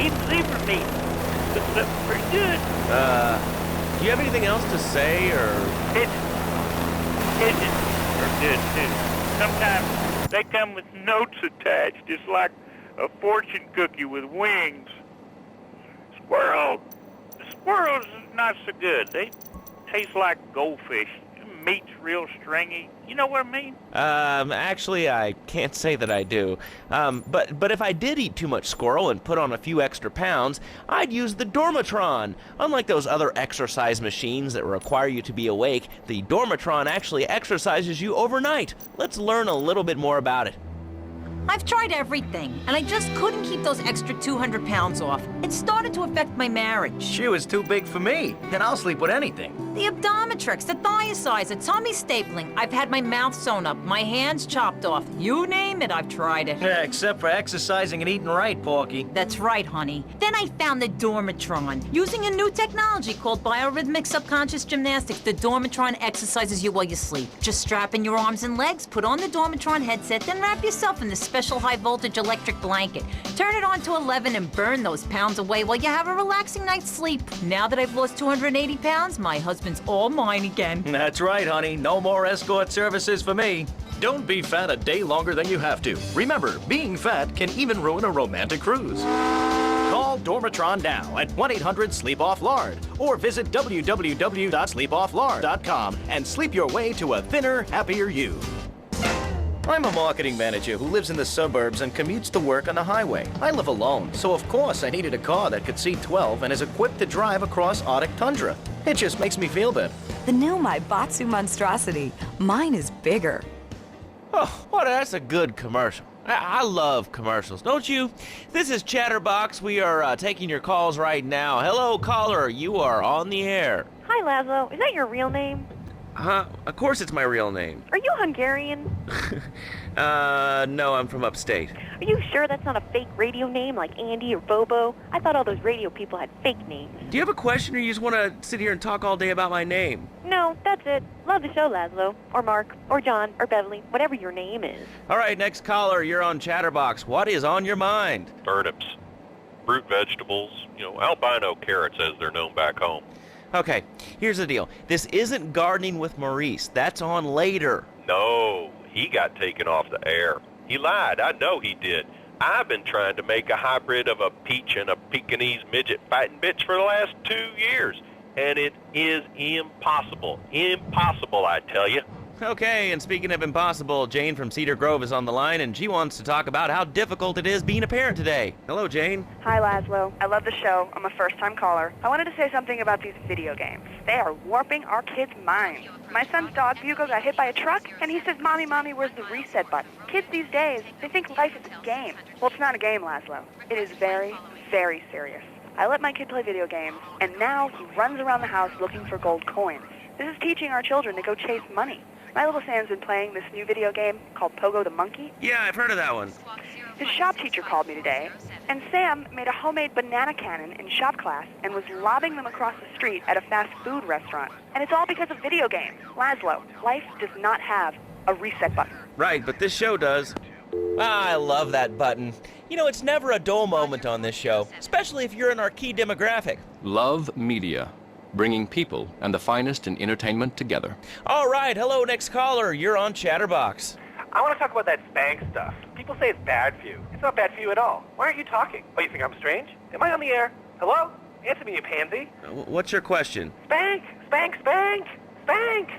eating zebra meat. It's pretty good. Do you have anything else to say, or? Pigeons are good too. Sometimes they come with notes attached, just like a fortune cookie with wings. Squirrels is not so good. They taste like goldfish. Meat's real stringy. You know what I mean? Actually, I can't say that I do. But if I did eat too much squirrel and put on a few extra pounds, I'd use the Dormatron. Unlike those other exercise machines that require you to be awake, the Dormatron actually exercises you overnight. Let's learn a little bit more about it. I've tried everything, and I just couldn't keep those extra 200 pounds off. It started to affect my marriage. She was too big for me, and I'll sleep with anything. The Abdometrix, the Thiasizer, tummy stapling. I've had my mouth sewn up, my hands chopped off. You name it, I've tried it. Yeah, except for exercising and eating right, Porky. That's right, honey. Then I found the Dormatron. Using a new technology called biorhythmic subconscious gymnastics, the Dormatron exercises you while you sleep. Just strap in your arms and legs, put on the Dormatron headset, then wrap yourself in the special high-voltage electric blanket. Turn it on to 11 and burn those pounds away while you have a relaxing night's sleep. Now that I've lost 280 pounds, my husband's all mine again. That's right, honey. No more escort services for me. Don't be fat a day longer than you have to. Remember, being fat can even ruin a romantic cruise. Call Dormatron now at 1-800-SLEEP-OFF-LARD or visit www.sleepofflard.com and sleep your way to a thinner, happier you. I'm a marketing manager who lives in the suburbs and commutes to work on the highway. I live alone, so of course I needed a car that could seat 12 and is equipped to drive across Arctic tundra. It just makes me feel better. The new Maibatsu Monstrosity. Mine is bigger. Oh, well, that's a good commercial. I love commercials, don't you? This is Chatterbox. We are taking your calls right now. Hello, caller. You are on the air. Hi, Laszlo. Is that your real name? Huh? Of course it's my real name. Are you Hungarian? No, I'm from upstate. Are you sure that's not a fake radio name like Andy or Bobo? I thought all those radio people had fake names. Do you have a question, or you just want to sit here and talk all day about my name? No, that's it. Love the show, Laszlo. Or Mark. Or John. Or Beverly. Whatever your name is. All right, next caller. You're on Chatterbox. What is on your mind? Turnips, root vegetables, albino carrots as they're known back home. Okay, here's the deal. This isn't Gardening with Maurice. That's on later. No, he got taken off the air. He lied. I know he did. I've been trying to make a hybrid of a peach and a Pekingese midget fighting bitch for the last 2 years, and it is impossible. Impossible, I tell you. Okay, and speaking of impossible, Jane from Cedar Grove is on the line, and she wants to talk about how difficult it is being a parent today. Hello, Jane. Hi, Laszlo. I love the show. I'm a first-time caller. I wanted to say something about these video games. They are warping our kids' minds. My son's dog, Bugle, got hit by a truck, and he says, Mommy, Mommy, where's the reset button? Kids these days, they think life is a game. Well, it's not a game, Laszlo. It is very, very serious. I let my kid play video games, and now he runs around the house looking for gold coins. This is teaching our children to go chase money. My little Sam's been playing this new video game called Pogo the Monkey. Yeah, I've heard of that one. His shop teacher called me today, and Sam made a homemade banana cannon in shop class and was lobbing them across the street at a fast food restaurant. And it's all because of video games. Laszlo, life does not have a reset button. Right, but this show does. I love that button. It's never a dull moment on this show, especially if you're in our key demographic. Love Media, bringing people and the finest in entertainment together. All right, hello, next caller. You're on Chatterbox. I want to talk about that spank stuff. People say it's bad for you. It's not bad for you at all. Why aren't you talking? Oh, you think I'm strange? Am I on the air? Hello? Answer me, you pansy. What's your question? Spank! Spank! Spank! Spank!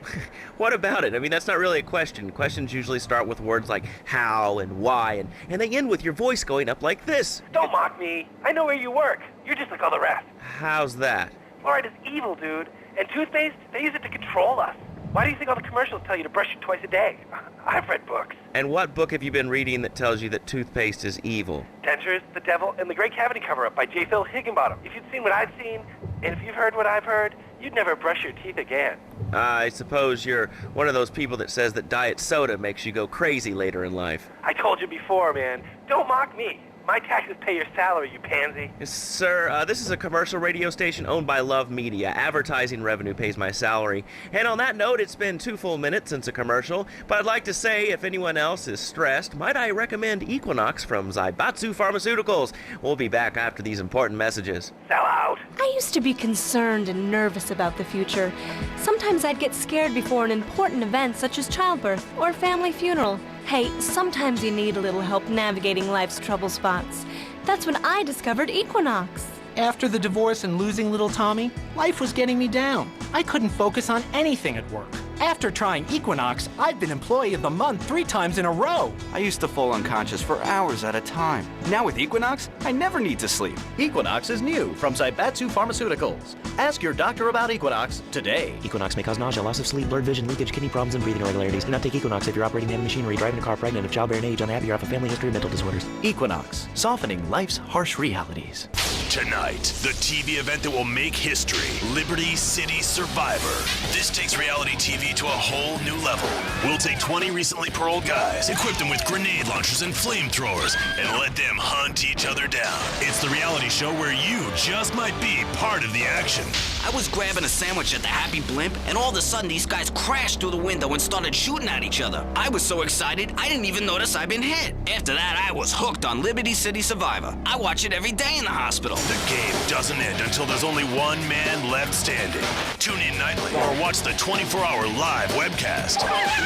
What about it? I mean, that's not really a question. Questions usually start with words like how and why, and they end with your voice going up like this. Don't mock me. I know where you work. You're just like all the rest. How's that? Fluoride is evil, dude. And toothpaste, they use it to control us. Why do you think all the commercials tell you to brush it twice a day? I've read books. And what book have you been reading that tells you that toothpaste is evil? Dentures, the Devil, and the Great Cavity Cover-Up by J. Phil Higginbottom. If you'd seen what I've seen, and if you've heard what I've heard, you'd never brush your teeth again. I suppose you're one of those people that says that diet soda makes you go crazy later in life. I told you before, man. Don't mock me. My taxes pay your salary, you pansy. Yes, sir, this is a commercial radio station owned by Love Media. Advertising revenue pays my salary. And on that note, it's been 2 full minutes since a commercial, but I'd like to say if anyone else is stressed, might I recommend Equinox from Zaibatsu Pharmaceuticals. We'll be back after these important messages. Sell out. I used to be concerned and nervous about the future. Sometimes I'd get scared before an important event such as childbirth or a family funeral. Hey, sometimes you need a little help navigating life's trouble spots. That's when I discovered Equinox. After the divorce and losing little Tommy, life was getting me down. I couldn't focus on anything at work. After trying Equinox, I've been Employee of the Month 3 times in a row. I used to fall unconscious for hours at a time. Now with Equinox, I never need to sleep. Equinox is new from Zaibatsu Pharmaceuticals. Ask your doctor about Equinox today. Equinox may cause nausea, loss of sleep, blurred vision, leakage, kidney problems, and breathing irregularities. Do not take Equinox if you're operating heavy machinery, driving a car, pregnant, of childbearing age, unhappy, or have a family history of mental disorders. Equinox, softening life's harsh realities. Tonight, the TV event that will make history, Liberty City Survivor. This takes reality TV to a whole new level. We'll take 20 recently paroled guys, equip them with grenade launchers and flamethrowers, and let them hunt each other down. It's the reality show where you just might be part of the action. I was grabbing a sandwich at the Happy Blimp, and all of a sudden these guys crashed through the window and started shooting at each other. I was so excited, I didn't even notice I'd been hit. After that, I was hooked on Liberty City Survivor. I watch it every day in the hospital. The game doesn't end until there's only one man left standing. Tune in nightly or watch the 24-hour live webcast.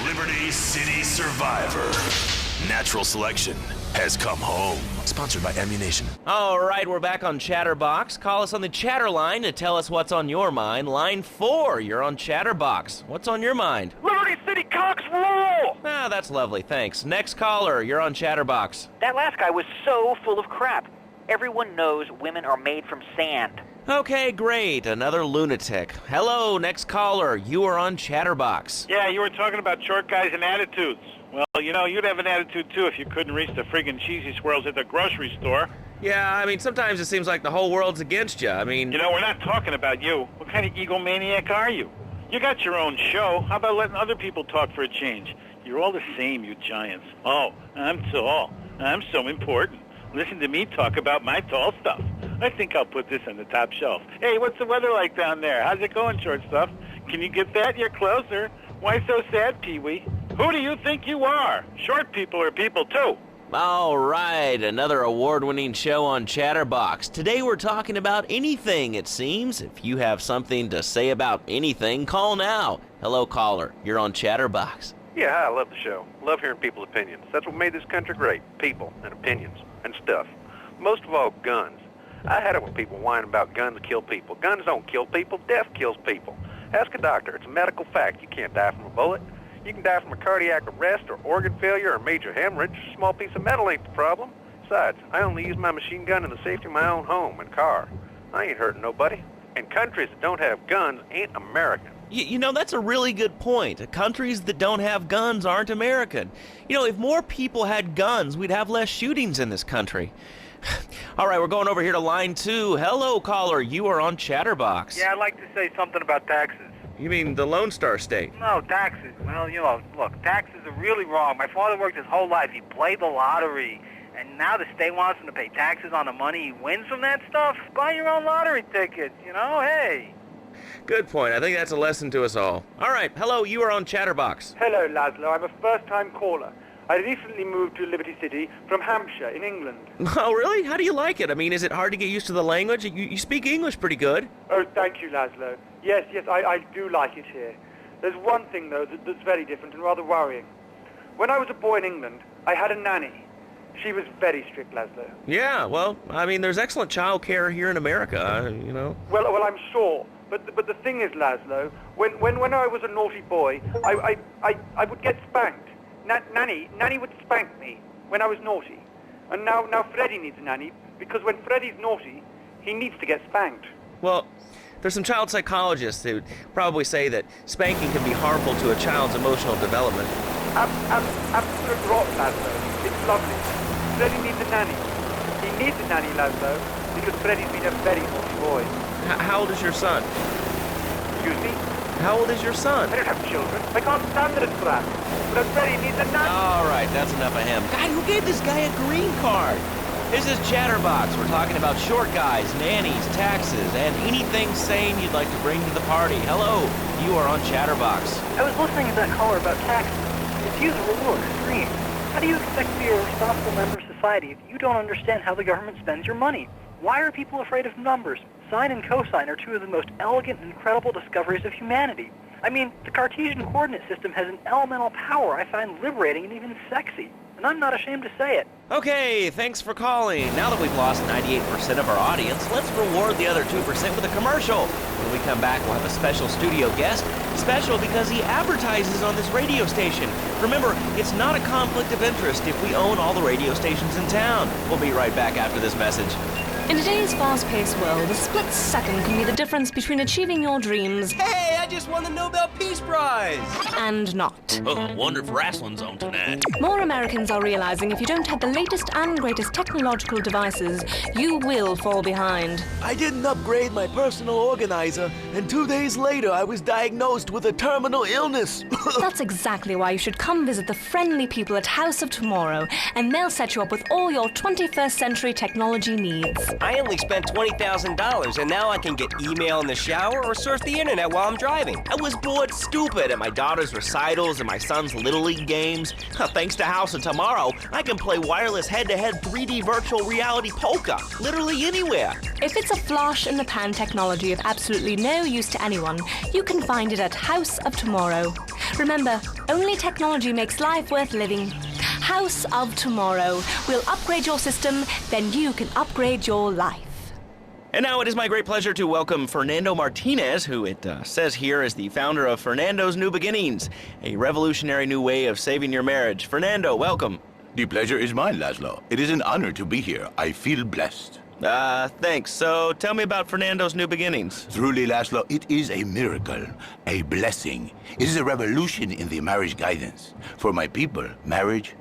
Liberty City Survivor. Natural selection has come home. Sponsored by Ammunition. All right, we're back on Chatterbox. Call us on the chatter line to tell us what's on your mind. Line 4, you're on Chatterbox. What's on your mind? Liberty City Cocks rule! Ah, that's lovely, thanks. Next caller, you're on Chatterbox. That last guy was so full of crap. Everyone knows women are made from sand. Okay, great. Another lunatic. Hello, next caller. You are on Chatterbox. Yeah, you were talking about short guys and attitudes. Well, you know, you'd have an attitude, too, if you couldn't reach the friggin' cheesy swirls at the grocery store. Yeah, I mean, sometimes it seems like the whole world's against you. I mean... You know, we're not talking about you. What kind of egomaniac are you? You got your own show. How about letting other people talk for a change? You're all the same, you giants. Oh, I'm tall. I'm so important. Listen to me talk about my tall stuff. I think I'll put this on the top shelf. Hey, what's the weather like down there? How's it going, short stuff? Can you get that? You're closer. Why so sad, Pee-wee? Who do you think you are? Short people are people, too. All right, another award-winning show on Chatterbox. Today we're talking about anything, it seems. If you have something to say about anything, call now. Hello, caller. You're on Chatterbox. Yeah, I love the show. Love hearing people's opinions. That's what made this country great. People and opinions and stuff. Most of all, guns. I had it when people whine about guns kill people. Guns don't kill people. Death kills people. Ask a doctor. It's a medical fact. You can't die from a bullet. You can die from a cardiac arrest or organ failure or major hemorrhage. A small piece of metal ain't the problem. Besides, I only use my machine gun in the safety of my own home and car. I ain't hurting nobody. And countries that don't have guns ain't American. You know, that's a really good point. Countries that don't have guns aren't American. You know, if more people had guns, we'd have less shootings in this country. All right, we're going over here to line 2. Hello, caller. You are on Chatterbox. Yeah, I'd like to say something about taxes. You mean the Lone Star State? No, taxes. Well, you know, look, taxes are really wrong. My father worked his whole life. He played the lottery. And now the state wants him to pay taxes on the money he wins from that stuff? Buy your own lottery ticket, you know? Hey. Good point. I think that's a lesson to us all. All right, hello, you are on Chatterbox. Hello, Laszlo. I'm a first-time caller. I recently moved to Liberty City from Hampshire in England. Oh, really? How do you like it? I mean, is it hard to get used to the language? You speak English pretty good. Oh, thank you, Laszlo. Yes, I do like it here. There's one thing, though, that's very different and rather worrying. When I was a boy in England, I had a nanny. She was very strict, Laszlo. Yeah, well, I mean, there's excellent child care here in America, you know. Well, I'm sure. But the thing is, Laszlo, when I was a naughty boy, I would get spanked. Nanny would spank me when I was naughty. And now Freddie needs a nanny, because when Freddie's naughty, he needs to get spanked. Well, there's some child psychologists who probably say that spanking can be harmful to a child's emotional development. Absolute rot, Laszlo. It's lovely. Freddie needs a nanny. He needs a nanny, Laszlo, because Freddie's been a very naughty boy. How old is your son? Excuse me? How old is your son? I don't have children. I can't stand it for that. But Freddie needs a nanny. All right, that's enough of him. God, who gave this guy a green card? This is Chatterbox. We're talking about short guys, nannies, taxes, and anything sane you'd like to bring to the party. Hello, you are on Chatterbox. I was listening to that caller about taxes. Its views are a little extreme. How do you expect to be a responsible member of society if you don't understand how the government spends your money? Why are people afraid of numbers? Sine and cosine are two of the most elegant and incredible discoveries of humanity. I mean, the Cartesian coordinate system has an elemental power I find liberating and even sexy. And I'm not ashamed to say it. Okay, thanks for calling. Now that we've lost 98% of our audience, let's reward the other 2% with a commercial. When we come back, we'll have a special studio guest. Special because he advertises on this radio station. Remember, it's not a conflict of interest if we own all the radio stations in town. We'll be right back after this message. In today's fast-paced world, a split second can be the difference between achieving your dreams. Hey, I just won the Nobel Peace Prize! And not. Oh, wonder if wrestling's on tonight. More Americans are realizing if you don't have the latest and greatest technological devices, you will fall behind. I didn't upgrade my personal organizer, and 2 days later I was diagnosed with a terminal illness. That's exactly why you should come visit the friendly people at House of Tomorrow, and they'll set you up with all your 21st century technology needs. I only spent $20,000, and now I can get email in the shower or surf the internet while I'm driving. I was bored stupid at my daughter's recitals and my son's Little League games. Thanks to House of Tomorrow, I can play wireless head-to-head 3D virtual reality poker, literally anywhere. If it's a flash-in-the-pan technology of absolutely no use to anyone, you can find it at House of Tomorrow. Remember, only technology makes life worth living. House of Tomorrow. We'll upgrade your system, then you can upgrade your life. And now it is my great pleasure to welcome Fernando Martinez, who it says here is the founder of Fernando's New Beginnings, a revolutionary new way of saving your marriage. Fernando, welcome. The pleasure is mine, Laszlo. It is an honor to be here. I feel blessed. Thanks. So tell me about Fernando's New Beginnings. Truly, Laszlo, it is a miracle, a blessing. It is a revolution in the marriage guidance. For my people, marriage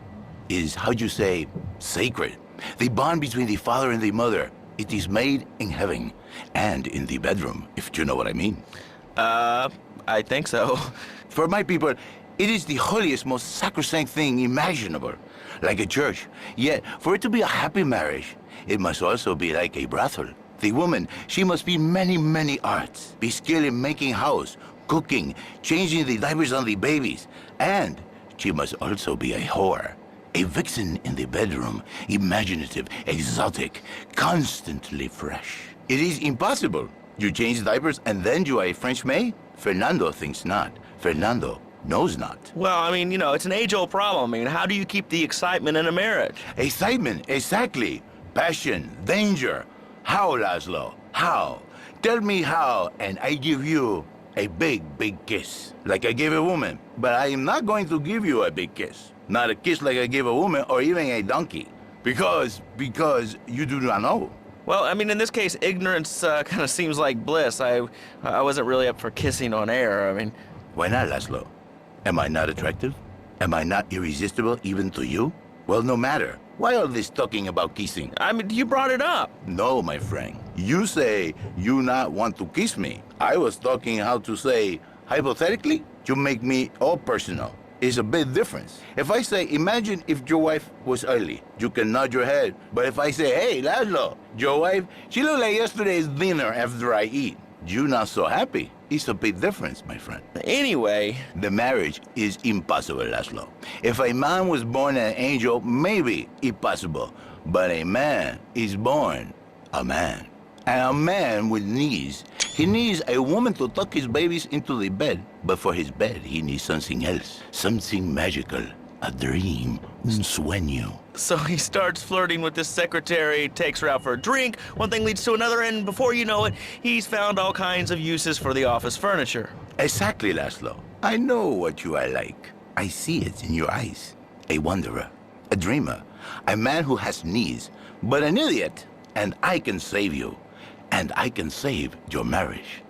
is, how'd you say, sacred. The bond between the father and the mother. It is made in heaven and in the bedroom, if you know what I mean. I think so. For my people, it is the holiest, most sacrosanct thing imaginable, like a church. Yet, for it to be a happy marriage, it must also be like a brothel. The woman, she must be many, many arts, be skilled in making house, cooking, changing the diapers on the babies, and she must also be a whore. A vixen in the bedroom, imaginative, exotic, constantly fresh. It is impossible. You change diapers and then you are a French maid? Fernando thinks not. Fernando knows not. Well, I mean, it's an age-old problem. I mean, how do you keep the excitement in a marriage? Excitement, exactly. Passion, danger. How, Laszlo? How? Tell me how, and I give you a big, big kiss. Like I gave a woman. But I am not going to give you a big kiss. Not a kiss like I gave a woman or even a donkey. Because you do not know. Well, I mean, in this case, ignorance kind of seems like bliss. I wasn't really up for kissing on air. I mean... Why not, Laszlo? Am I not attractive? Am I not irresistible even to you? Well, no matter. Why all this talking about kissing? I mean, you brought it up. No, my friend. You say you not want to kiss me. I was talking how to say, hypothetically, you make me all personal. It's a big difference. If I say, imagine if your wife was ugly, you can nod your head. But if I say, hey, Laszlo, your wife, she looked like yesterday's dinner after I eat. You not so happy. It's a big difference, my friend. Anyway, the marriage is impossible, Laszlo. If a man was born an angel, maybe it's possible. But a man is born a man. And a man with needs. He needs a woman to tuck his babies into the bed. But for his bed, he needs something else. Something magical. A dream. Un sueño. So he starts flirting with this secretary, takes her out for a drink, one thing leads to another, and before you know it, he's found all kinds of uses for the office furniture. Exactly, Laszlo. I know what you are like. I see it in your eyes. A wanderer. A dreamer. A man who has needs. But an idiot. And I can save you. And I can save your marriage.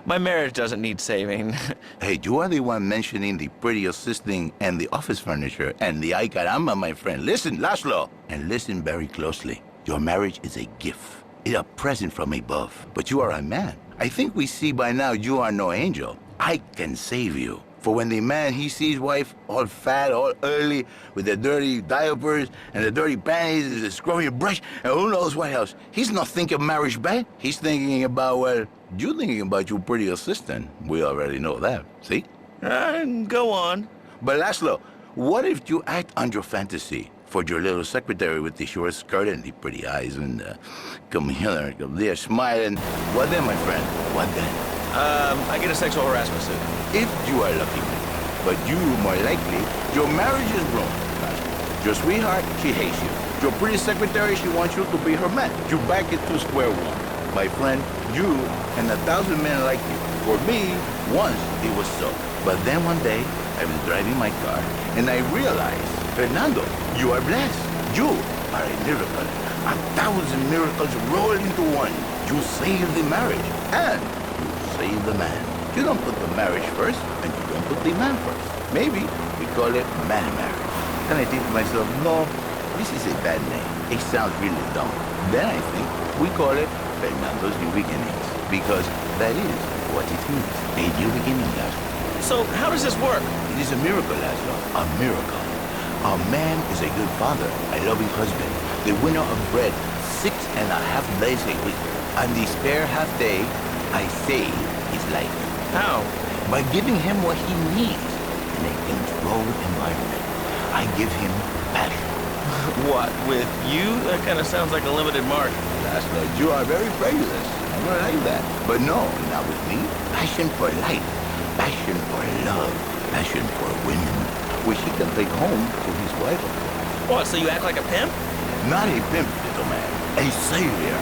My marriage doesn't need saving. Hey, you are the one mentioning the pretty assisting and the office furniture and the ay caramba, my friend. Listen, Laszlo, and listen very closely. Your marriage is a gift. It's a present from above. But you are a man. I think we see by now you are no angel. I can save you. For when the man, he sees wife all fat, all early, with the dirty diapers and the dirty panties and the scrubby brush, and who knows what else, he's not thinking marriage bad. He's thinking about, well, you thinking about your pretty assistant. We already know that, see? Go on. But Laszlo, what if you act on your fantasy for your little secretary with the short skirt and the pretty eyes and come here, come there, smiling? What then, my friend? What then? I get a sexual harassment suit. If you are lucky, but you, more likely, your marriage is ruined. Your sweetheart, she hates you. Your pretty secretary, she wants you to be her man. You back it to square one. My friend, you and 1,000 men like you. For me, once it was so. But then one day, I was driving my car, and I realized, Fernando, you are blessed. You are a miracle. 1,000 miracles roll into one. You save the marriage, and you save the man. You don't put the marriage first, and you don't put the man first. Maybe we call it man marriage. Then I think to myself, no, this is a bad name. It sounds really dumb. Then I think we call it Fernando's New Beginnings, because that is what it means, a new beginning, Laszlo. So how does this work? It is a miracle, Laszlo, a miracle. A man is a good father, a loving husband, the winner of bread 6.5 days a week. On the spare half day, I save his life. How? By giving him what he needs in a controlled environment. I give him passion. What, with you? That kind of sounds like a limited market. Laszlo, you are very prejudiced. I don't like that. But no, not with me. Passion for life. Passion for love. Passion for women. Which he can take home to his wife. What, so you act like a pimp? Not a pimp, little man. A savior.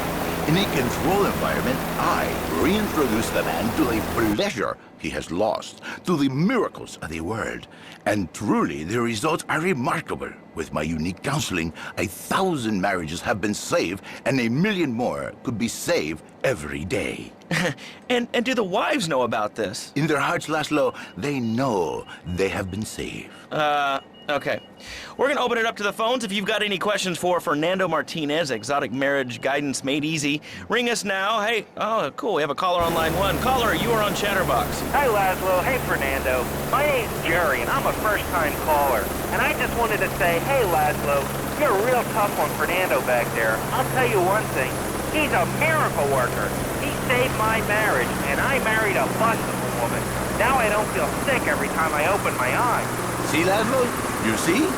In a controlled environment, I reintroduce the man to the pleasure he has lost, to the miracles of the world. And truly, the results are remarkable. With my unique counseling, 1,000 marriages have been saved, and 1 million more could be saved every day. And do the wives know about this? In their hearts, Laszlo, they know they have been saved. Okay. We're going to open it up to the phones. If you've got any questions for Fernando Martinez, Exotic Marriage Guidance Made Easy, ring us now. Hey, oh, cool. We have a caller on line 1. Caller, you are on Chatterbox. Hi, Laszlo. Hey, Fernando. My name's Jerry, and I'm a first-time caller. And I just wanted to say, hey, Laszlo, you're a real tough one, Fernando back there. I'll tell you one thing. He's a miracle worker. He saved my marriage, and I married a bustable woman. Now I don't feel sick every time I open my eyes. See, Laszlo? You see?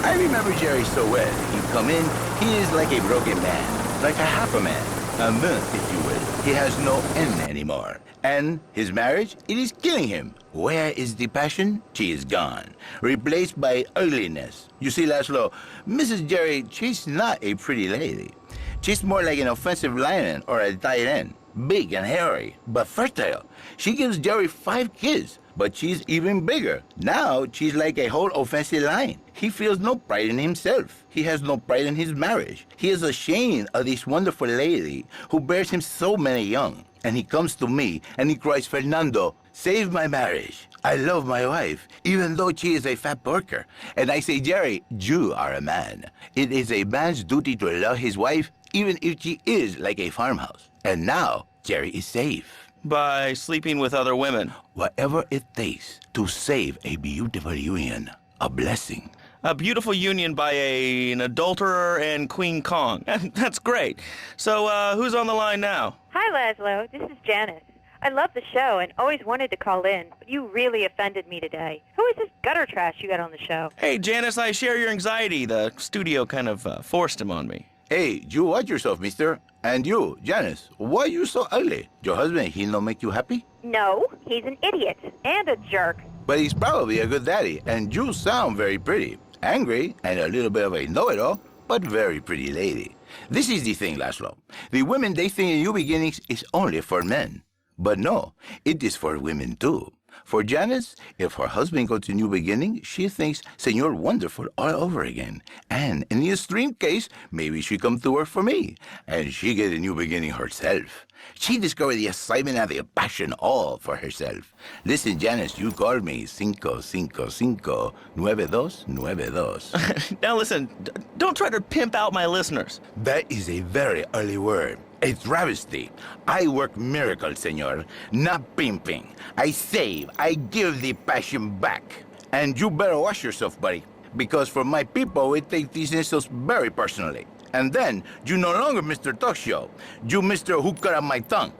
I remember Jerry so well. You come in, he is like a broken man, like a half a man. A myth, if you will. He has no end anymore. And his marriage, it is killing him. Where is the passion? She is gone. Replaced by ugliness. You see, Laszlo, Mrs. Jerry, she's not a pretty lady. She's more like an offensive lion or a tight end. Big and hairy, but fertile. She gives Jerry 5 kids. But she's even bigger. Now, she's like a whole offensive line. He feels no pride in himself. He has no pride in his marriage. He is ashamed of this wonderful lady who bears him so many young. And he comes to me and he cries, Fernando, save my marriage. I love my wife, even though she is a fat porker. And I say, Jerry, you are a man. It is a man's duty to love his wife, even if she is like a farmhouse. And now, Jerry is safe. By sleeping with other women. Whatever it takes to save a beautiful union. A blessing. A beautiful union by an adulterer and Queen Kong. That's great. So, who's on the line now? Hi, Laszlo. This is Janice. I love the show and always wanted to call in, but you really offended me today. Who is this gutter trash you got on the show? Hey, Janice, I share your anxiety. The studio kind of forced him on me. Hey, you watch yourself, mister. And you, Janice, why are you so ugly? Your husband, he don't make you happy? No, he's an idiot and a jerk. But he's probably a good daddy, and you sound very pretty. Angry, and a little bit of a know-it-all, but very pretty lady. This is the thing, Laszlo. The women, they think New Beginnings is only for men. But no, it is for women too. For Janice, if her husband goes to New Beginning, she thinks Senor Wonderful all over again. And in the extreme case, maybe she come to work for me, and she get a new beginning herself. She discovered the excitement and the passion all for herself. Listen, Janice, you called me 555-9292. Now listen, don't try to pimp out my listeners. That is a very early word. A travesty. I work miracles, senor, not pimping. I save, I give the passion back. And you better watch yourself, buddy, because for my people, we take these insults very personally. And then, you no longer Mr. Talk Show. You Mr. Who Cut Out My Tongue.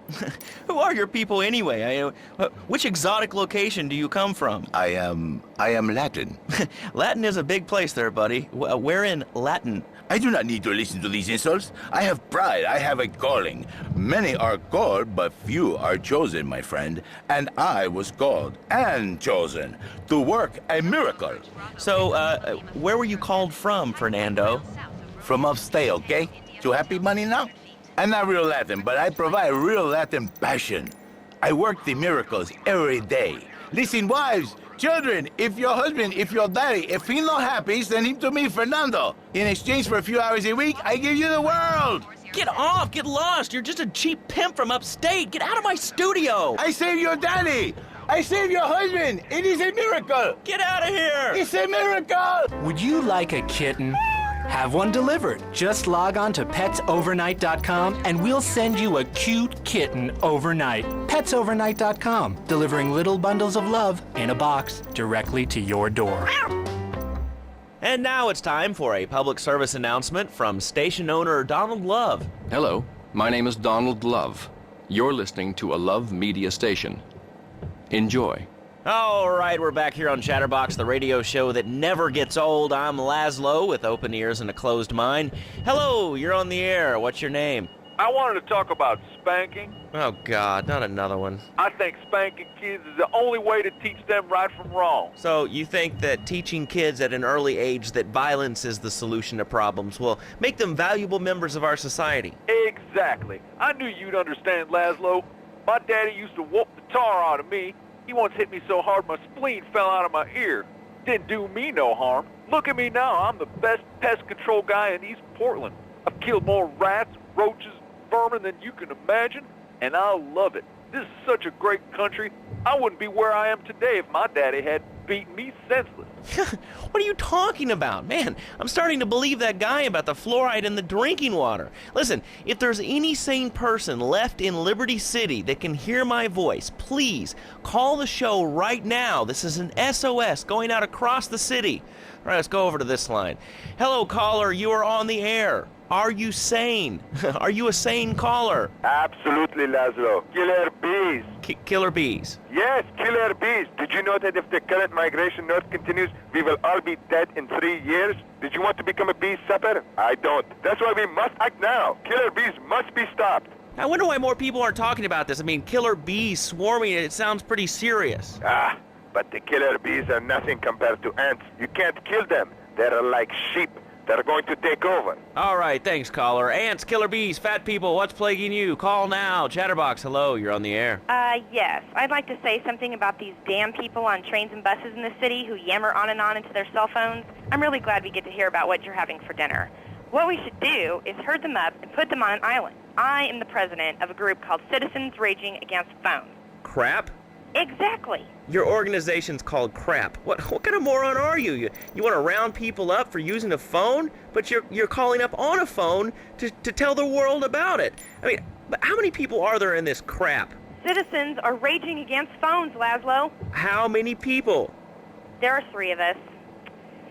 Who are your people anyway? Which exotic location do you come from? I am Latin. Latin is a big place there, buddy. Where in Latin? I do not need to listen to these insults. I have pride. I have a calling. Many are called, but few are chosen, my friend. And I was called and chosen to work a miracle. So, where were you called from, Fernando? From upstate, okay? You happy, money, now? I'm not real Latin, but I provide real Latin passion. I work the miracles every day. Listen, wives, children, if your husband, if your daddy, if he's not happy, send him to me, Fernando. In exchange for a few hours a week, I give you the world. Get off! Get lost! You're just a cheap pimp from upstate! Get out of my studio! I saved your daddy! I saved your husband! It is a miracle! Get out of here! It's a miracle! Would you like a kitten? Have one delivered. Just log on to petsovernight.com and we'll send you a cute kitten overnight. Petsovernight.com, delivering little bundles of love in a box directly to your door. And now it's time for a public service announcement from station owner Donald Love. Hello, my name is Donald Love. You're listening to a Love Media station. Enjoy. All right, we're back here on Chatterbox, the radio show that never gets old. I'm Laszlo with open ears and a closed mind. Hello, you're on the air. What's your name? I wanted to talk about spanking. Oh, God, not another one. I think spanking kids is the only way to teach them right from wrong. So you think that teaching kids at an early age that violence is the solution to problems will make them valuable members of our society? Exactly. I knew you'd understand, Laszlo. My daddy used to whoop the tar out of me. He once hit me so hard my spleen fell out of my ear. Didn't do me no harm. Look at me now. I'm the best pest control guy in East Portland. I've killed more rats, roaches, vermin than you can imagine, and I love it. This is such a great country. I wouldn't be where I am today if my daddy had beaten me senseless. What are you talking about? Man, I'm starting to believe that guy about the fluoride in the drinking water. Listen, if there's any sane person left in Liberty City that can hear my voice, please call the show right now. This is an SOS going out across the city. All right, let's go over to this line. Hello, caller. You are on the air. Are you sane? Are you a sane caller? Absolutely, Laszlo. Killer bees. Killer bees? Yes, killer bees. Did you know that if the current migration north continues, we will all be dead in 3 years? Did you want to become a bee supper? I don't. That's why we must act now. Killer bees must be stopped. I wonder why more people aren't talking about this. I mean, killer bees swarming, it sounds pretty serious. But the killer bees are nothing compared to ants. You can't kill them. They're like sheep. They're going to take over. All right, thanks, caller. Ants, killer bees, fat people, what's plaguing you? Call now. Chatterbox, hello, you're on the air. Yes. I'd like to say something about these damn people on trains and buses in the city who yammer on and on into their cell phones. I'm really glad we get to hear about what you're having for dinner. What we should do is herd them up and put them on an island. I am the president of a group called Citizens Raging Against Phones. Crap? Exactly. Your organization's called Crap. What kind of moron are you? You want to round people up for using a phone, but you're calling up on a phone to tell the world about it. I mean, but how many people are there in this crap? Citizens are raging against phones, Laszlo. How many people? There are 3 of us.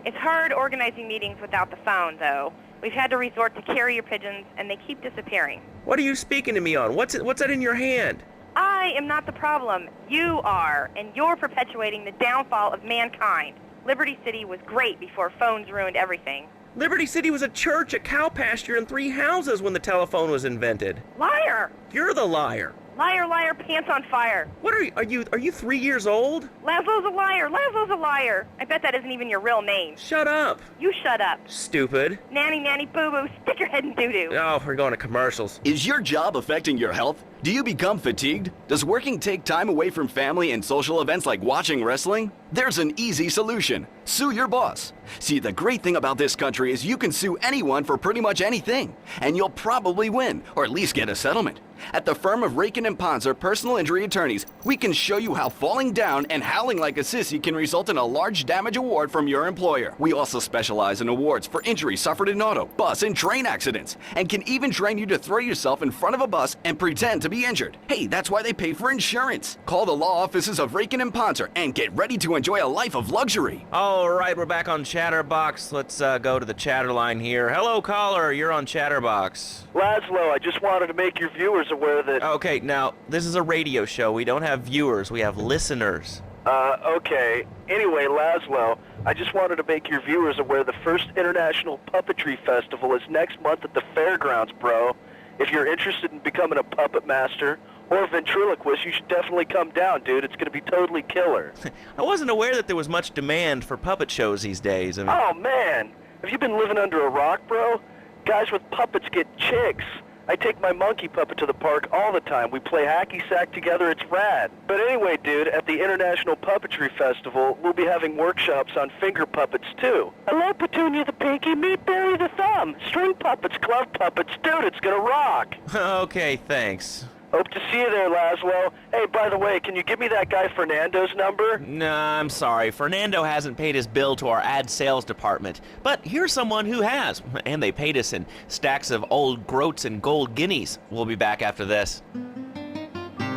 It's hard organizing meetings without the phone, though. We've had to resort to carrier pigeons, and they keep disappearing. What are you speaking to me on? What's that in your hand? I am not the problem. You are, and you're perpetuating the downfall of mankind. Liberty City was great before phones ruined everything. You City was a church, a cow pasture, and 3 houses when the telephone was invented. Liar! You're the liar. Liar, liar, pants on fire. What are you 3 years old? Laszlo's a liar. Laszlo's a liar. I bet that isn't even your real name. Shut up. You shut up. Stupid. Nanny, nanny, boo-boo, stick your head in doo-doo. Oh, we're going to commercials. Is your job affecting your health? Do you become fatigued? Does working take time away from family and social events like watching wrestling? There's an easy solution. Sue your boss. See, the great thing about this country is you can sue anyone for pretty much anything, and you'll probably win, or at least get a settlement. At the firm of Rakin and Ponzer Personal Injury Attorneys, we can show you how falling down and howling like a sissy can result in a large damage award from your employer. We also specialize in awards for injuries suffered in auto, bus, and train accidents, and can even train you to throw yourself in front of a bus and pretend to be injured. Hey, that's why they pay for insurance. Call the law offices of Rakin and Ponzer and get ready to enjoy a life of luxury. All right, we're back on Chatterbox. Let's go to the chatter line here. Hello, caller. You're on Chatterbox. Laszlo, I just wanted to make your viewers aware that... Okay, now, this is a radio show. We don't have viewers. We have listeners. Okay. Anyway, Laszlo, I just wanted to make your viewers aware the first International Puppetry Festival is next month at the fairgrounds, bro. If you're interested in becoming a puppet master or a ventriloquist, you should definitely come down, dude. It's going to be totally killer. I wasn't aware that there was much demand for puppet shows these days. I mean... Oh, man. Have you been living under a rock, bro? Guys with puppets get chicks. I take my monkey puppet to the park all the time. We play hacky sack together. It's rad. But anyway, dude, at the International Puppetry Festival, we'll be having workshops on finger puppets, too. Hello, Petunia the Pinky. Meet Barry the Thumb. String puppets, glove puppets. Dude, it's gonna rock. Okay, thanks. Hope to see you there, Laszlo. Hey, by the way, can you give me that guy Fernando's number? Nah, I'm sorry. Fernando hasn't paid his bill to our ad sales department. But here's someone who has, and they paid us in stacks of old groats and gold guineas. We'll be back after this.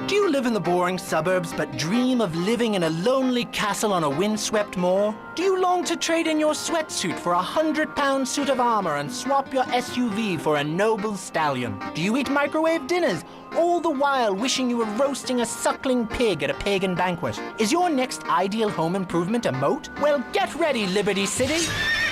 Do you live in the boring suburbs but dream of living in a lonely castle on a windswept moor? Do you long to trade in your sweatsuit for a 100-pound suit of armor and swap your SUV for a noble stallion? Do you eat microwave dinners, all the while wishing you were roasting a suckling pig at a pagan banquet? Is your next ideal home improvement a moat? Well, get ready, Liberty City.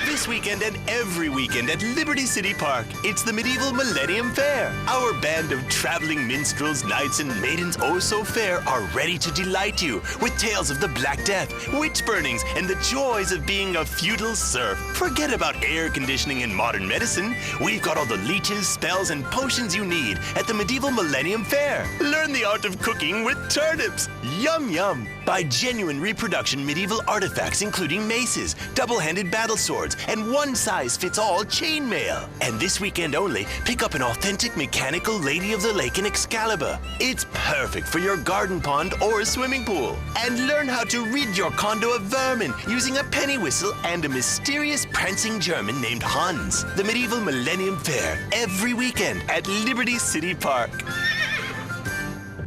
This weekend and every weekend at Liberty City Park, it's the Medieval Millennium Fair. Our band of traveling minstrels, knights, and maidens oh so fair are ready to delight you with tales of the Black Death, witch burnings, and the joys of being a feudal serf. Forget about air conditioning and modern medicine. We've got all the leeches, spells, and potions you need at the Medieval Millennium Fair. Learn the art of cooking with turnips. Yum yum. Buy genuine reproduction medieval artifacts including maces, double-handed battle swords, and one-size-fits-all chainmail. And this weekend only, pick up an authentic mechanical Lady of the Lake in Excalibur. It's perfect for your garden pond or swimming pool. And learn how to rid your condo of vermin using a penny whistle and a mysterious prancing German named Hans. The Medieval Millennium Fair, every weekend at Liberty City Park.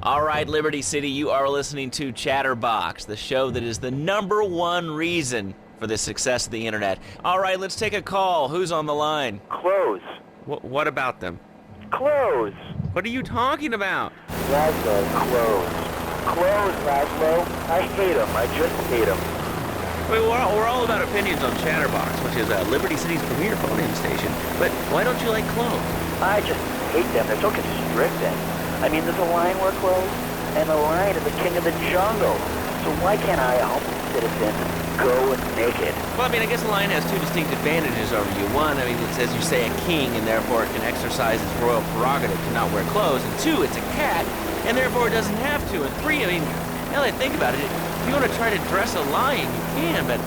All right, Liberty City, you are listening to Chatterbox, the show that is the #1 reason for the success of the internet. All right, let's take a call. Who's on the line? Clothes. What about them? Clothes. What are you talking about? Laszlo, clothes. Clothes, Laszlo. I hate them. I just hate them. I mean, we're all about opinions on Chatterbox, which is Liberty City's premier phone-in station. But why don't you like clothes? I just hate them. They're so constricting. I mean, there's a line where clothes, and the lion is the king of the jungle. So why can't I, a humble citizen, go naked? Well, I mean, I guess a lion has two distinct advantages over you. One, I mean, it's, as you say, a king, and therefore it can exercise its royal prerogative to not wear clothes. And two, it's a cat, and therefore it doesn't have to. And three, I mean, now that I think about it, if you want to try to dress a lion, you can, but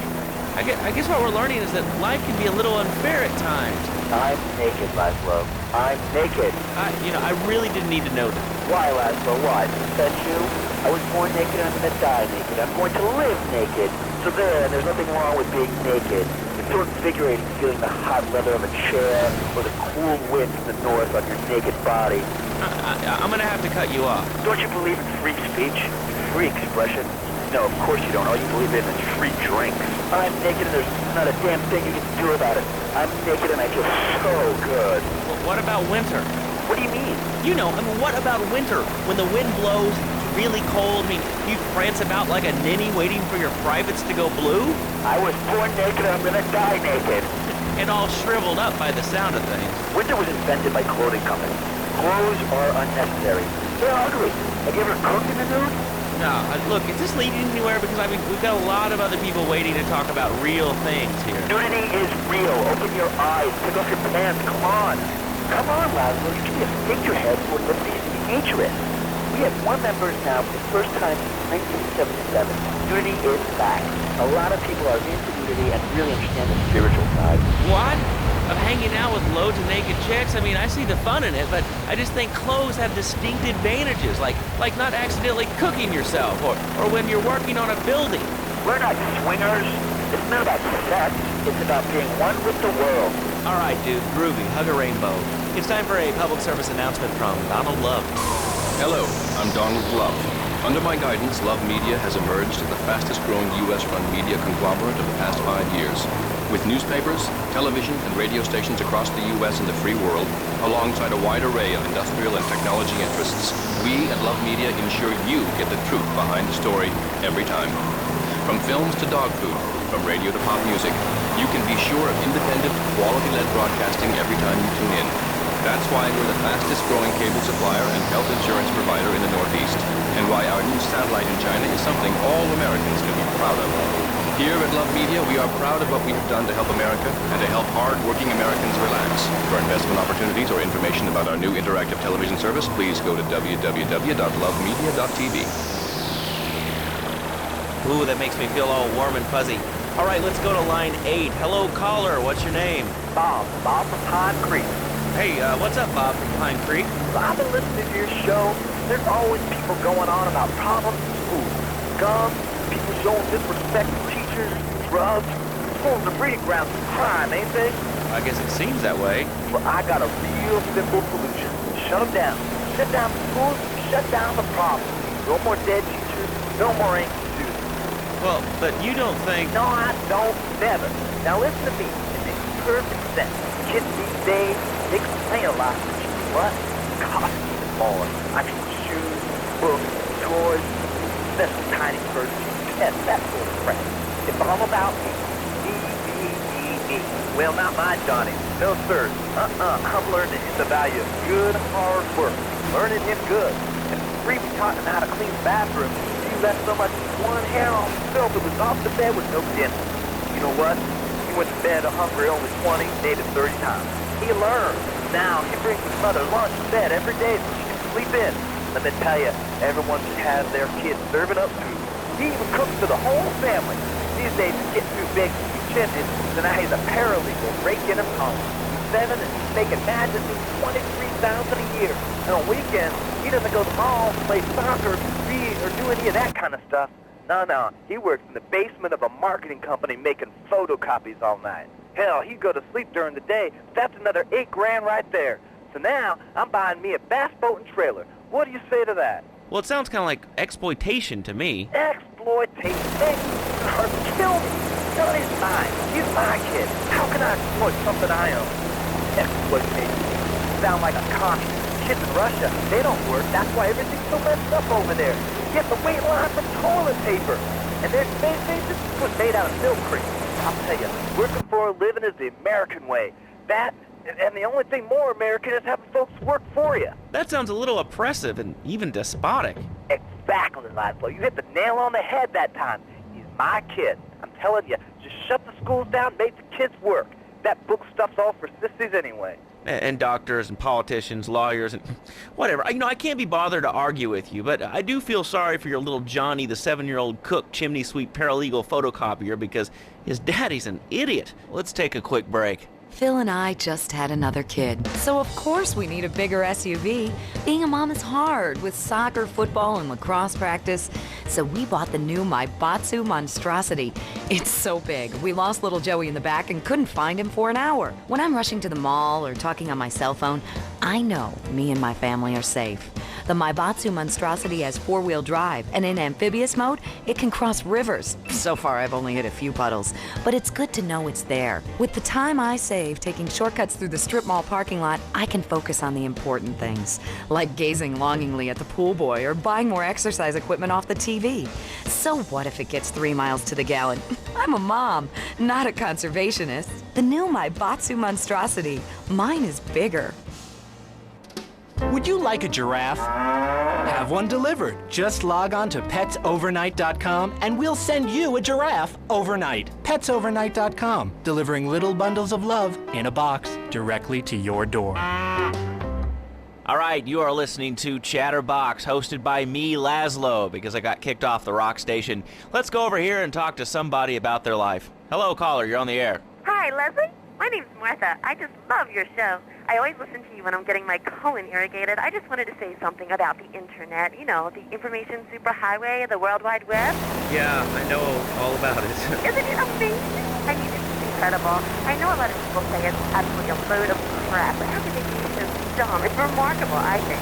I guess what we're learning is that life can be a little unfair at times. I'm naked, Laszlo. I'm naked. I really didn't need to know that. Why, Laszlo? Why? Did that you? I was born naked and I'm going to die naked. I'm going to live naked. So there's nothing wrong with being naked. It's so invigorating feeling the hot leather of a chair or the cool wind from the north on your naked body. I'm going to have to cut you off. Don't you believe in free speech? Free expression? No, of course you don't. All you believe in is free drinks. I'm naked and there's not a damn thing you can do about it. I'm naked and I feel so good. Well, what about winter? What do you mean? You know, I mean, what about winter? When the wind blows, it's really cold, I mean, you prance about like a ninny waiting for your privates to go blue? I was born naked and I'm gonna die naked. And all shriveled up by the sound of things. Winter was invented by clothing companies. Clothes are unnecessary. They're ugly. Have you ever cooked in the nude? No, look, is this leading anywhere? Because, I mean, we've got a lot of other people waiting to talk about real things here. Nudity is real. Open your eyes. Take off your pants. Come on. Come on, Laszlo. You can be a figurehead for Liberty City Futurist. We have more members now for the first time since 1977. Unity is back. A lot of people are into Unity and really understand the spiritual side. What? Of hanging out with loads of naked chicks? I mean, I see the fun in it, but I just think clothes have distinct advantages, like not accidentally cooking yourself, or when you're working on a building. We're not swingers. It's not about sex. It's about being one with the world. All right, dude, groovy, hug a rainbow. It's time for a public service announcement from Donald Love. Hello, I'm Donald Love. Under my guidance, Love Media has emerged as the fastest-growing U.S.-run media conglomerate of the past 5 years. With newspapers, television, and radio stations across the U.S. and the free world, alongside a wide array of industrial and technology interests, we at Love Media ensure you get the truth behind the story every time. From films to dog food, from radio to pop music, you can be sure of independent, quality-led broadcasting every time you tune in. That's why we're the fastest-growing cable supplier and health insurance provider in the Northeast, and why our new satellite in China is something all Americans can be proud of. Here at Love Media, we are proud of what we have done to help America and to help hard-working Americans relax. For investment opportunities or information about our new interactive television service, please go to www.lovemedia.tv. Ooh, that makes me feel all warm and fuzzy. All right, let's go to line 8. Hello, caller. What's your name? Bob from Pine Creek. Hey, what's up, Bob from Pine Creek? So I've been listening to your show. There's always people going on about problems in school. Guns, people showing disrespect to teachers, drugs. Schools are breeding grounds for crime, ain't they? I guess it seems that way. Well, I got a real simple solution. Shut them down. Shut down the schools, shut down the problem. No more dead teachers, no more angry students. Well, but you don't think... No, I don't. Never. Now listen to me. It makes perfect sense. Kids these days, they complain a lot. What? Costumes and more. I mean, shoes, books, toys, special tiny furniture, pets, that sort of crap. It's all about me. Me. Well, not my Johnny. No, sir. I'm learning him the value of good, hard work. Learning him good. And free me taught him how to clean the bathroom. He left so much one hair on himself it was off the bed with no dinner. You know what? He went to bed hungry only 20, dated 30 times. He learned. Now, he brings his mother lunch to bed every day so she can sleep in. Let me tell you, everyone should have their kids serving up food. He even cooks for the whole family. These days, it's getting too big to be tempted, so now he's a paralegal raking him home. He's 7 and he's making magically $23,000 a year. And on weekends, he doesn't go to the mall, play soccer, read, or do any of that kind of stuff. No. He works in the basement of a marketing company making photocopies all night. Hell, he'd go to sleep during the day. That's another $8,000 right there. So now, I'm buying me a bass boat and trailer. What do you say to that? Well, it sounds kind of like exploitation to me. Exploitation? Or kill me. Johnny's mine. He's my kid. How can I exploit something I own? Exploitation. Sound like a communist. Kids in Russia, they don't work. That's why everything's so messed up over there. You have to wait line for toilet paper. And their space stations was made out of milk cream. I'll tell you, working for a living is the American way. That, and the only thing more American is having folks work for you. That sounds a little oppressive and even despotic. Exactly, Laszlo. You hit the nail on the head that time. He's my kid. I'm telling you, just shut the schools down and make the kids work. That book stuff's all for sissies anyway. And doctors and politicians, lawyers, and whatever. I can't be bothered to argue with you, but I do feel sorry for your little Johnny, the 7-year-old cook, chimney sweep, paralegal photocopier, because his daddy's an idiot. Let's take a quick break. Phil and I just had another kid, so of course we need a bigger SUV. Being a mom is hard with soccer, football, and lacrosse practice, so we bought the new Maibatsu Monstrosity. It's so big, we lost little Joey in the back and couldn't find him for an hour. When I'm rushing to the mall or talking on my cell phone, I know me and my family are safe. The Maibatsu Monstrosity has 4-wheel drive, and in amphibious mode, it can cross rivers. So far, I've only hit a few puddles, but it's good to know it's there. With the time I save taking shortcuts through the strip mall parking lot, I can focus on the important things, like gazing longingly at the pool boy or buying more exercise equipment off the TV. So what if it gets 3 miles to the gallon? I'm a mom, not a conservationist. The new Maibatsu Monstrosity. Mine is bigger. Would you like a giraffe? Have one delivered. Just log on to petsovernight.com and we'll send you a giraffe overnight. Petsovernight.com, delivering little bundles of love in a box directly to your door. All right, you are listening to Chatterbox, hosted by me, Laszlo, because I got kicked off the rock station. Let's go over here and talk to somebody about their life. Hello, caller, you're on the air. Hi, Leslie. My name's Martha. I just love your show. I always listen to you when I'm getting my colon irrigated. I just wanted to say something about the internet. You know, the information superhighway, the World Wide Web. Yeah, I know all about it. Isn't it amazing? I mean, it's incredible. I know a lot of people say it's absolutely a load of crap, but how could they be so dumb? It's remarkable, I think.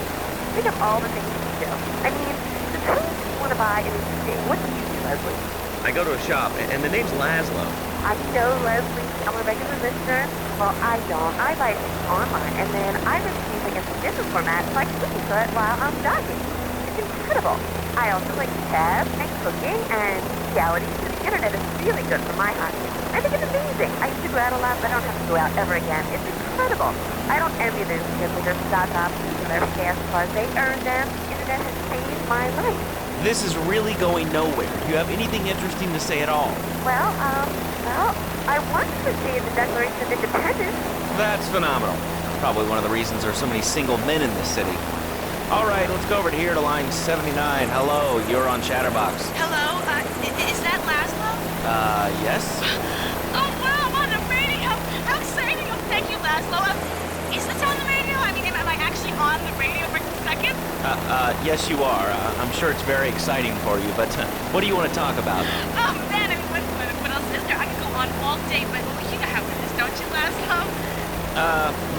Think of all the things you do. I mean, suppose you want to buy a new thing. What do you do, Leslie? I go to a shop, and the name's Laszlo. I know, Leslie. I'm a regular listener. Well, I don't. I buy things online, and then I receive it in digital format so I can listen to it while I'm jogging. It's incredible. I also like tabs and cooking and reality, so the internet is really good for my hobby. I think it's amazing. I used to go out a lot, but I don't have to go out ever again. It's incredible. I don't envy those kids with their stock options and their fast cars. They earned them. The internet has saved my life. This is really going nowhere. Do you have anything interesting to say at all? Well, I wanted to say the Declaration of Independence. That's phenomenal. Probably one of the reasons there are so many single men in this city. All right, let's go over to here to line 79. Hello, you're on Chatterbox. Hello, is that Laszlo? Yes? Oh, wow, I'm on the radio. How exciting. Oh, thank you, Laszlo. Is this on the radio? I mean, am I actually on the radio for a second? Yes, you are. I'm sure it's very exciting for you, but what do you want to talk about? Oh, man, I mean, what else is there? I could go on all day, but you know how it is, don't you, Laszlo?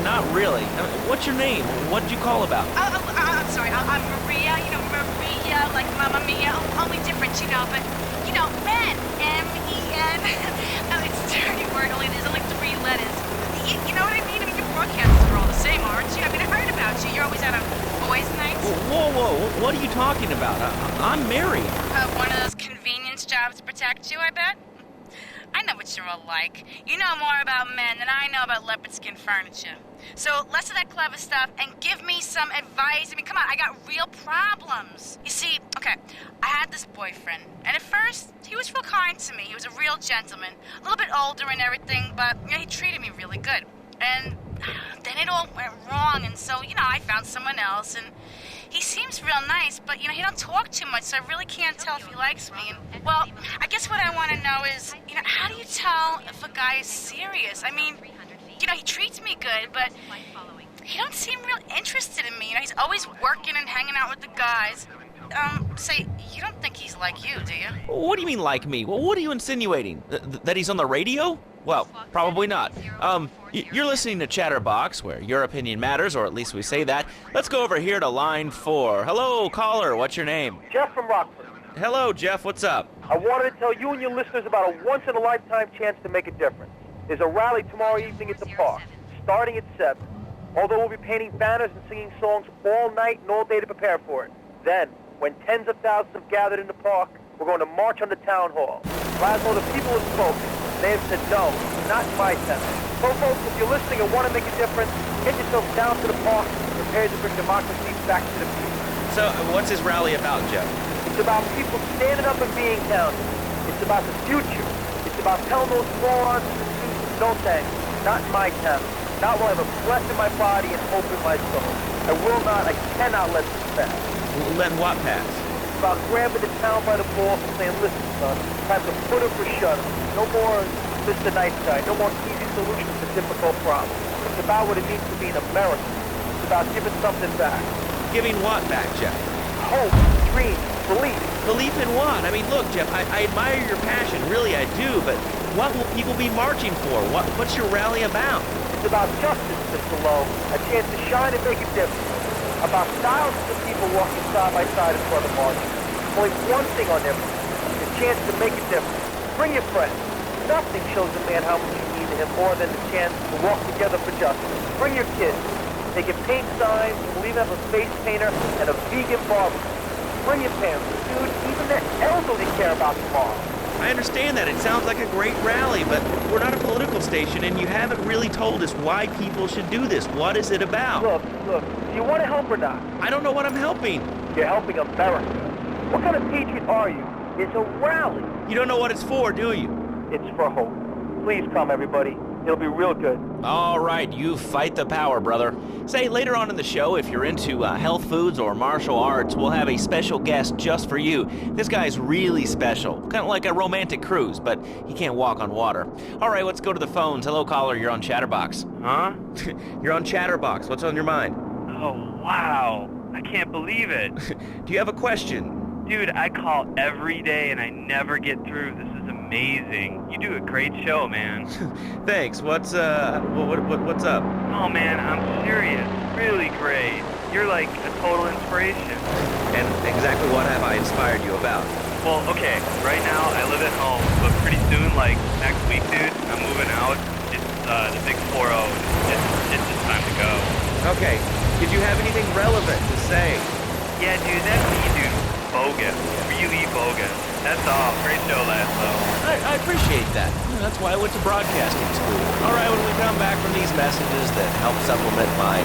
Not really. What's your name? What did you call about? I'm sorry, I'm Maria, you know, Maria, like Mamma Mia, only different, you know, but, you know, men, M-E-N, it's a dirty word, only there's only 3 letters. You know what I mean? I mean, your broadcasters are all the same, aren't you? I mean, I heard about you. You're always out on boys' nights. Whoa, what are you talking about? I'm married. One of those convenience jobs to protect you, I bet? I know what you're all like. You know more about men than I know about leopard skin furniture. So less of that clever stuff and give me some advice. I mean, come on, I got real problems. You see, okay, I had this boyfriend, and at first, he was real kind to me. He was a real gentleman, a little bit older and everything, but you know, he treated me really good. And then it all went wrong, and so, you know, I found someone else, and he seems real nice, but, you know, he don't talk too much, so I really can't tell if he likes me. And, well, I guess what I want to know is, you know, how do you tell if a guy is serious? I mean, you know, he treats me good, but he don't seem real interested in me. You know, he's always working and hanging out with the guys. Say, you don't think he's like you, do you? What do you mean like me? Well, what are you insinuating? That he's on the radio? Well, probably not. You're listening to Chatterbox, where your opinion matters, or at least we say that. Let's go over here to line 4. Hello, caller. What's your name? Jeff from Rockford. Hello, Jeff. What's up? I wanted to tell you and your listeners about a once-in-a-lifetime chance to make a difference. There's a rally tomorrow evening at the park, starting at 7. Although we'll be painting banners and singing songs all night and all day to prepare for it. Then, when tens of thousands have gathered in the park, we're going to march on the town hall. Laszlo, the people have spoken. They have said no, not my town. So, folks, if you're listening and want to make a difference, get yourself down to the park and prepare to bring democracy back to the people. So, what's his rally about, Jeff? It's about people standing up and being counted. It's about the future. It's about telling those morons and the students, no thanks, not in my town. Not while I have a breath in my body and hope in my soul. I cannot let this pass. Let what pass? It's about grabbing the town by the balls and saying, listen, son, time to put him or shut him. No more Mr. Nice Guy. No more easy solutions to difficult problems. It's about what it means to be an American. It's about giving something back. Giving what back, Jeff? Hope, dreams, belief. Belief in what? I mean, look, Jeff, I admire your passion. Really, I do. But what will people be marching for? What's your rally about? It's about justice, Mr. Lowe. A chance to shine and make a difference. About thousands of people walking side by side in front of March. Only one thing on their mind, the chance to make a difference. Bring your friends. Nothing shows a man how much you mean to him more than the chance to walk together for justice. Bring your kids. They can paint signs, we'll even have a face painter and a vegan barbecue. Bring your parents. Dude, even the elderly care about tomorrow. I understand that. It sounds like a great rally, but we're not a political station, and you haven't really told us why people should do this. What is it about? Look, do you want to help or not? I don't know what I'm helping. You're helping America. What kind of patriot are you? It's a rally. You don't know what it's for, do you? It's for hope. Please come, everybody. He'll be real good. All right, you fight the power, brother. Say, later on in the show, if you're into health foods or martial arts, we'll have a special guest just for you. This guy's really special, kind of like a romantic cruise, but he can't walk on water. All right, let's go to the phones. Hello, caller, you're on Chatterbox. Huh? You're on Chatterbox. What's on your mind? Oh, wow. I can't believe it. Do you have a question? Dude, I call every day and I never get through. This is amazing. You do a great show, man. Thanks. What's up? Oh, man, I'm serious. Really great. You're like a total inspiration. And exactly what have I inspired you about? Well, okay, right now I live at home, but pretty soon, like next week, dude, I'm moving out. It's the big 4-0. It's just time to go. Okay. Did you have anything relevant to say? Yeah, dude, that's me, dude. Bogus. Really bogus. That's all. Great show, Laszlo. I appreciate that. That's why I went to broadcasting school. All right, when we come back from these messages that help supplement my